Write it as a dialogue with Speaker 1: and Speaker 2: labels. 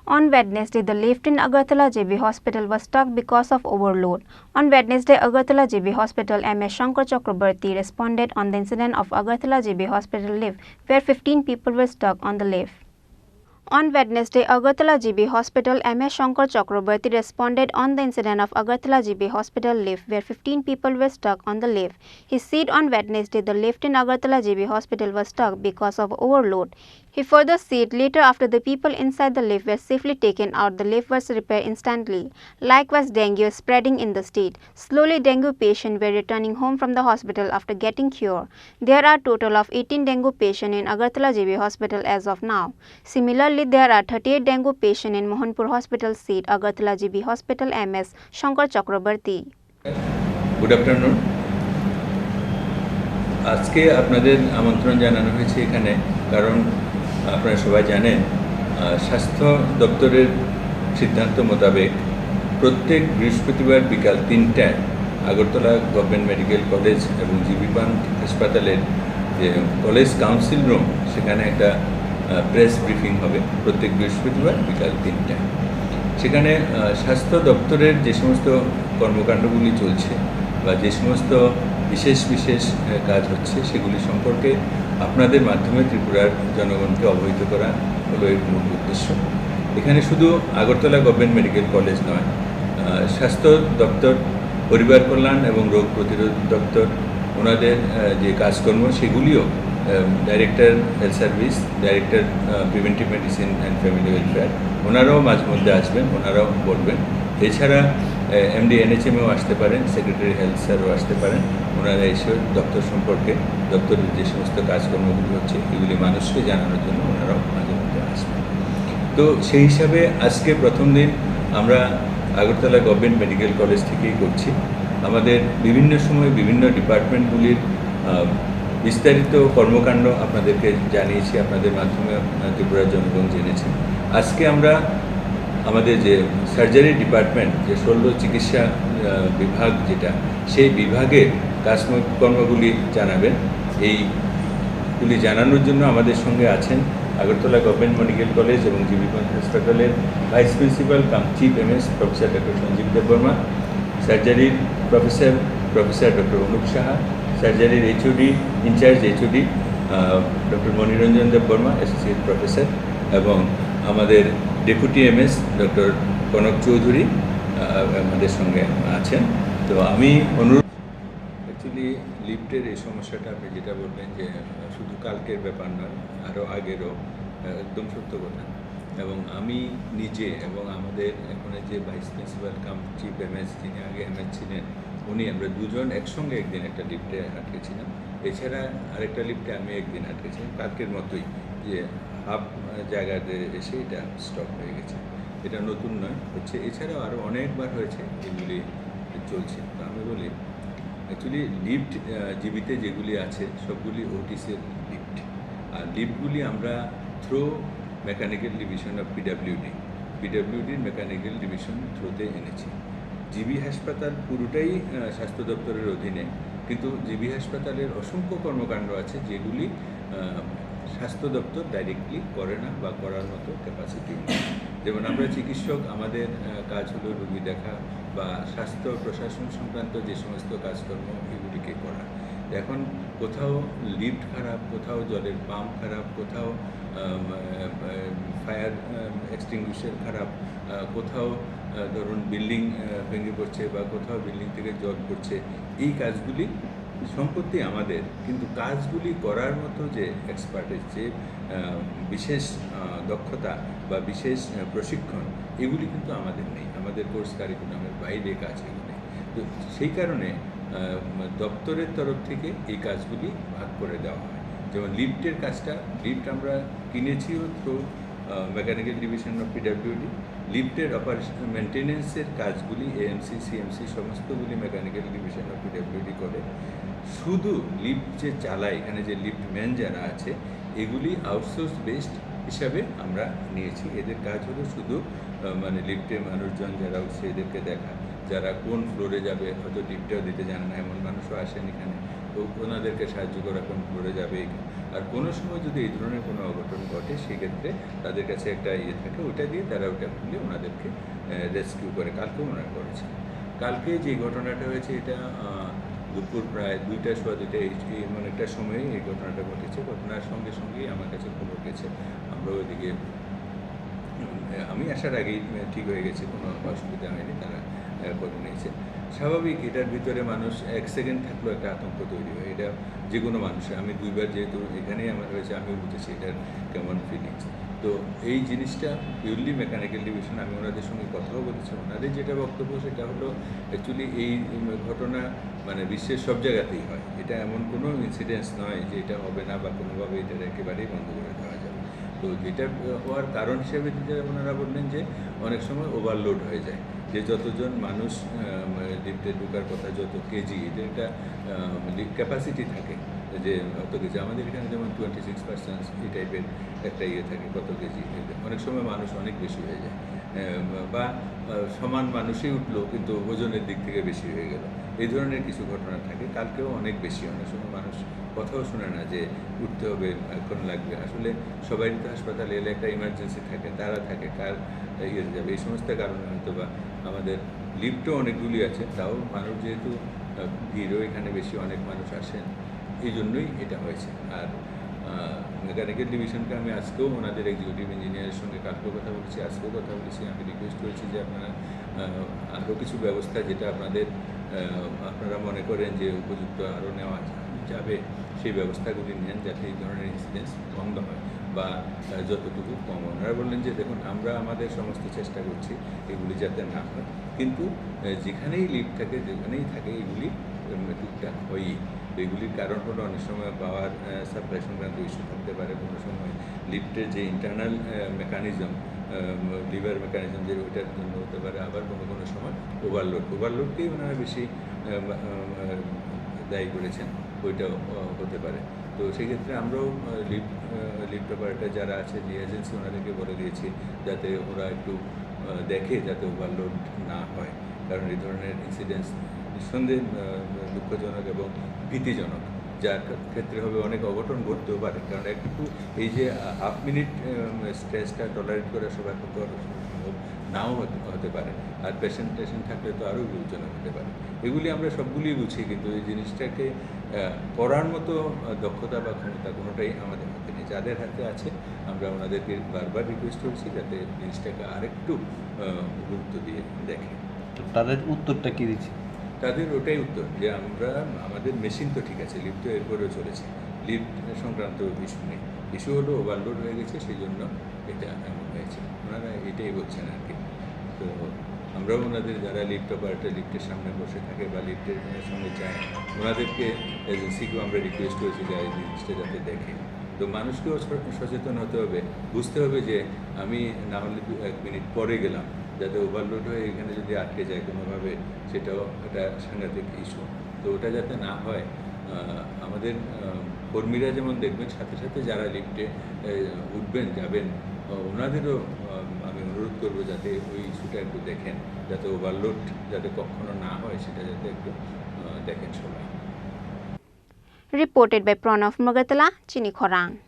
Speaker 1: On Wednesday, the lift in Agartala JB Hospital was stuck because of overload. On Wednesday, Agartala JB Hospital MS Sankar Chakraborty responded on the incident of Agartala JB Hospital lift where 15 people were stuck on the lift. On Wednesday, Agartala GB Hospital MS Sankar Chakraborty responded on the incident of Agartala GB Hospital lift where 15 people were stuck on the lift. He said on Wednesday the lift in Agartala GB Hospital was stuck because of overload. He further said later after the people inside the lift were safely taken out, the lift was repaired instantly. Likewise, dengue is spreading in the state. Slowly, dengue patients were returning home from the hospital after getting cured. There are a total of 18 dengue patients in Agartala GB Hospital as of now. Similarly, there are 38 dengue patients in Mohanpur Hospital, said Agartala GB Hospital MS Sankar Chakraborty.
Speaker 2: Good afternoon. আজকে আপনাদের আমন্ত্রণ জানানো হয়েছে এখানে কারণ আপনারা সবাই জানেন স্বাস্থ্য দপ্তরের সিদ্ধান্ত মোতাবেক প্রত্যেক বৃহস্পতিবার বিকাল ৩টায় আগরতলা গভর্নমেন্ট মেডিকেল কলেজ এবং জিবি পান্থ হাসপাতালের যে কলেজ কাউন্সিল রুম সেখানে একটা প্রেস ব্রিফিং হবে প্রত্যেক বৃহস্পতিবার বিকাল ৩টায়। সেখানে স্বাস্থ্য দপ্তরের যে সমস্ত কর্মকাণ্ডগুলি চলছে বা যে সমস্ত বিশেষ বিশেষ কাজ হচ্ছে সেগুলি সম্পর্কে আপনাদের মাধ্যমে ত্রিপুরার জনগণকে অবহিত করা হলো এর মূল উদ্দেশ্য। এখানে শুধু আগরতলা গভর্নমেন্ট মেডিকেল কলেজ নয়, স্বাস্থ্য দপ্তর, পরিবার কল্যাণ এবং রোগ প্রতিরোধ দপ্তর ওনাদের যে কাজকর্ম সেগুলিও director health service, director preventive medicine and family welfare ওনারাও মাঝে মধ্যে আসবেন, ওনারাও বলবেন। এছাড়া এমডি এনএচএমও আসতে পারেন, সেক্রেটারি হেলথ স্যারও আসতে পারেন। ওনারা এসে দপ্তর সম্পর্কে দপ্তরের যে সমস্ত কাজকর্মগুলি হচ্ছে এগুলি মানুষকে জানানোর জন্য ওনারাও মাঝে মধ্যে আসবেন। তো সেই হিসাবে আজকে প্রথম দিন আমরা আগরতলা গভর্নমেন্ট মেডিকেল কলেজ থেকেই করছি। আমাদের বিভিন্ন সময় বিভিন্ন ডিপার্টমেন্টগুলির বিস্তারিত কর্মকাণ্ড আপনাদেরকে জানিয়েছি, আপনাদের মাধ্যমে ত্রিপুরার জনগণ জেনেছে। আজকে আমরা আমাদের যে সার্জারি ডিপার্টমেন্ট, যে শল্য চিকিৎসা বিভাগ যেটা, সেই বিভাগের কাজকর্মগুলি জানাবেন। এইগুলি জানানোর জন্য আমাদের সঙ্গে আছেন আগরতলা গভর্নমেন্ট মেডিকেল কলেজ এবং জিবি পান্থ হাসপাতালের vice principal cum chief MS professor doctor Sanjib Debbarma, সার্জারির প্রফেসর ডক্টর অনুপ সাহা, সার্জারির HOD incharge HOD doctor Moniranjan Debbarma associate professor, এবং আমাদের deputy MS doctor Kanak Chowdhury আমাদের সঙ্গে আছেন। তো আমি অনুরোধ, অ্যাকচুয়ালি লিফটের এই সমস্যাটা আপনি যেটা বলবেন যে শুধু কালকের ব্যাপার নয়, আরও আগেরও, একদম সত্য কথা। এবং আমি নিজে এবং আমাদের এখানে যে vice principal cum chief MS, যিনি আগে এমএস ছিলেন, উনি, আমরা দুজন একসঙ্গে একদিন একটা লিফটে আটকেছিলাম। এছাড়া আরেকটা লিফটে আমি একদিন আটকেছিলাম, কালকের মতোই, যে হাফ জায়গাতে এসে এটা স্টপ হয়ে গেছে। এটা নতুন নয়, হচ্ছে। এছাড়াও আরও অনেকবার হয়েছে, এগুলি চলছে। তো আমি বলি অ্যাকচুয়ালি লিফট জীবিতে যেগুলি আছে সবগুলি ওটিসির লিফট, আর লিফটগুলি আমরা থ্রো মেকানিক্যাল ডিভিশন অফ পিডাব্লিউডির মেকানিক্যাল ডিভিশন থ্রুতে এনেছি। জিবি হাসপাতাল পুরোটাই স্বাস্থ্য দপ্তরের অধীনে, কিন্তু জিবি হাসপাতালের অসংখ্য কর্মকাণ্ড আছে যেগুলি স্বাস্থ্য দপ্তর ডাইরেক্টলি করে না বা করার মতো ক্যাপাসিটি নেই। যেমন আমরা চিকিৎসক, আমাদের কাজ হলো রোগী দেখা বা স্বাস্থ্য প্রশাসন সংক্রান্ত যে সমস্ত কাজকর্ম এগুলিকে করা। এখন কোথাও লিফট খারাপ, কোথাও জলের পাম্প খারাপ, কোথাও ফায়ার এক্সটিংগুইশার খারাপ, কোথাও ধরুন বিল্ডিং ভেঙে পড়ছে বা কোথাও বিল্ডিং থেকে জল পড়ছে, এই কাজগুলি সম্পত্তি আমাদের, কিন্তু কাজগুলি করার মতো যে এক্সপার্টের যে বিশেষ দক্ষতা বা বিশেষ প্রশিক্ষণ এগুলি কিন্তু আমাদের নেই। আমাদের কোর্স কারিকুলামের বাইরে কাজ এগুলি। তো সেই কারণে দপ্তরের তরফ থেকে এই কাজগুলি ভাগ করে দেওয়া হয়। যেমন লিফটের কাজটা, লিফট আমরা কিনেছিও through mechanical division of PWD. লিফটের অপারেশন মেনটেন্যান্সের কাজগুলি এএমসি, সিএমসি সমস্তগুলি মেকানিক্যাল ডিভিশন অফ পিডাব্লিউডি করে। শুধু লিফট যে চালায়, এখানে যে লিফট ম্যান যারা আছে, এগুলি আউটসোর্স বেসড হিসাবে আমরা নিয়েছি। এদের কাজ হলো শুধু মানে লিফটে মানুষজন যারা উঠছে এদেরকে দেখা, যারা কোন ফ্লোরে যাবে হয়তো লিফটটাও দিতে জানে না, এমন মানুষও আসেন এখানে। ওনাদেরকে সাহায্য করা কোন ফ্লোরে যাবে। আর কোনো সময় যদি এই ধরনের কোনো অঘটন ঘটে সেক্ষেত্রে তাদের কাছে একটা থাকে, ওটা দিয়ে তারা ওটা খুলে ওনাদেরকে রেস্কিউ করে। কালকেও ওনারা করেছেন। কালকে যে ঘটনাটা হয়েছে এটা দুপুর প্রায় 2টা এমন একটা সময়ে এই ঘটনাটা ঘটেছে। ঘটনার সঙ্গে সঙ্গেই আমার কাছে খবর গেছে। আমরা ওইদিকে আমি আসার আগেই ঠিক হয়ে গেছে, কোনো অসুবিধা হয়নি, তারা করে নিয়েছে। স্বাভাবিক, এটার ভিতরে মানুষ 1 সেকেন্ড থাকলেও একটা আতঙ্ক তৈরি হয়। এটা যে কোনো মানুষের, আমি 2বার যেহেতু এখানেই আমার হয়েছে, আমিও বুঝেছি এটার কেমন ফিলিংস। তো এই জিনিসটা পিওরলি মেকানিক্যাল ডিভিশন, আমি ওনাদের সঙ্গে কথাও বলেছি। ওনাদের যেটা বক্তব্য সেটা হলো অ্যাকচুয়ালি এই ঘটনা মানে বিশ্বের সব জায়গাতেই হয়। এটা এমন কোনো ইনসিডেন্স নয় যে এটা হবে না বা কোনোভাবে এটা একেবারেই বন্ধ করে দেওয়া যাবে। তো যেটা হওয়ার কারণ হিসেবে যেটা ওনারা বললেন যে অনেক সময় ওভারলোড হয়ে যায়, যে যতজন মানুষ লিফটে ঢোকার কথা, যত কেজি, এদের একটা ক্যাপাসিটি থাকে যে কত কেজি। আমাদের এখানে যেমন 26% এই টাইপের একটা থাকে, কত কেজি। অনেক সময় মানুষ অনেক বেশি হয়ে যায়, বা সমান মানুষই উঠলো কিন্তু ওজনের দিক থেকে বেশি হয়ে গেল, এই ধরনের কিছু ঘটনা থাকে। কালকেও অনেক বেশি, অনেক সময় মানুষ কথাও শোনে না যে উঠতে হবে, এখন লাগবে। আসলে সবাই তো হাসপাতালে এলে একটা ইমার্জেন্সি থাকে, তারা থাকে, কার যাবে, এই সমস্ত কারণে হয়তো বা আমাদের লিফটও অনেকগুলি আছে, তাও মানুষ যেহেতু ভিড়ও এখানে বেশি, অনেক মানুষ আসেন, এই জন্যই এটা হয়েছে। আর মেকানিক্যাল ডিভিশনকে আমি আজকেও ওনাদের এক্সিকিউটিভ ইঞ্জিনিয়ারের সঙ্গে কালকেও কথা বলেছি, আজকেও কথা বলেছি। আমি রিকোয়েস্ট করেছি যে আপনারা আরও কিছু ব্যবস্থা যেটা আপনারা মনে করেন যে উপযুক্ত আরও নেওয়া যাবে, সেই ব্যবস্থাগুলি নেন যাতে এই ধরনের ইনসিডেন্স বন্ধ হয় বা যতটুকু কম। ওনারা বললেন যে দেখুন, আমরা আমাদের সমস্ত চেষ্টা করছি এগুলি যাতে না হয়, কিন্তু যেখানেই লিফট থাকে, যেখানেই থাকে, এগুলি টুকটাক হয়ই। তো এগুলির কারণ হলো অনেক সময় পাওয়ার সাপ্লাই সংক্রান্ত ইস্যু থাকতে পারে, কোনো সময় লিফটের যে ইন্টারনাল মেকানিজম, লিভার মেকানিজম, যে ওইটার জন্য হতে পারে, আবার কোনো কোনো সময় ওভারলোডকেই ওনারা বেশি দায়ী করেছেন, ওইটাও হতে পারে। তো সেক্ষেত্রে আমরাও লিফট অপারেটর যারা আছে, যে এজেন্সি, ওনাদেরকে বলে দিয়েছি যাতে ওরা একটু দেখে যাতে ওভারলোড না হয়, কারণ এই ধরনের ইনসিডেন্টস নিঃসন্দেহে দুঃখজনক এবং ভীতিজনক, যার ক্ষেত্রে হবে অনেক অঘটন ঘটতেও পারে। কারণ একটু এই যে হাফ মিনিট স্ট্রেসটা টলারেট করা সবার পক্ষে সম্ভব নাও হতে পারে, আর পেশেন্ট থাকলে তো আরও বিপজ্জনক হতে পারে। এগুলি আমরা সবগুলিই বুঝি, কিন্তু এই জিনিসটাকে করার মতো দক্ষতা বা ক্ষমতা কোনোটাই আমাদের হাতে নেই। যাদের হাতে আছে আমরা ওনাদেরকে বারবার রিকোয়েস্ট করছি যাতে জিনিসটাকে আরেকটু গুরুত্ব দিয়ে দেখে।
Speaker 3: তাদের উত্তরটা কী দিচ্ছে?
Speaker 2: তাদের ওটাই উত্তর যে আমাদের মেশিন তো ঠিক আছে, লিফট তো এরপরেও চলেছে, লিফট সংক্রান্ত ইস্যু নেই। ইস্যু হলো ওভারলোড হয়ে গেছে, সেই জন্য এটা এমন হয়েছে, ওনারা এটাই বলছেন আর কি। তো আমরাও ওনাদের যারা লিফট অপারেটর লিফটের সামনে বসে থাকে বা লিফটের সঙ্গে যায়, ওনাদেরকে এজেন্সিকেও আমরা রিকোয়েস্ট করেছি যে এই জিনিসটা যাতে দেখে। তো মানুষকেও সচেতন হতে হবে, বুঝতে হবে যে আমি না হলে 1 মিনিট পরে গেলাম, যাতে ওভারলোড হয়ে এখানে যদি আটকে যায় কোনোভাবে, সেটাও একটা সাংঘাতিক ইস্যু। তো ওটা যাতে না হয়, আমাদের কর্মীরা যেমন দেখবেন, সাথে সাথে যারা লিফটে উঠবেন যাবেন, ওনাদেরও আমি অনুরোধ করবো যাতে ওই ইস্যুটা একটু দেখেন, যাতে ওভারলোড যাতে কখনো না হয়, সেটা যাতে একটু দেখেন সবাই।
Speaker 1: Reported by Pranav Magatala, Chini Khorang.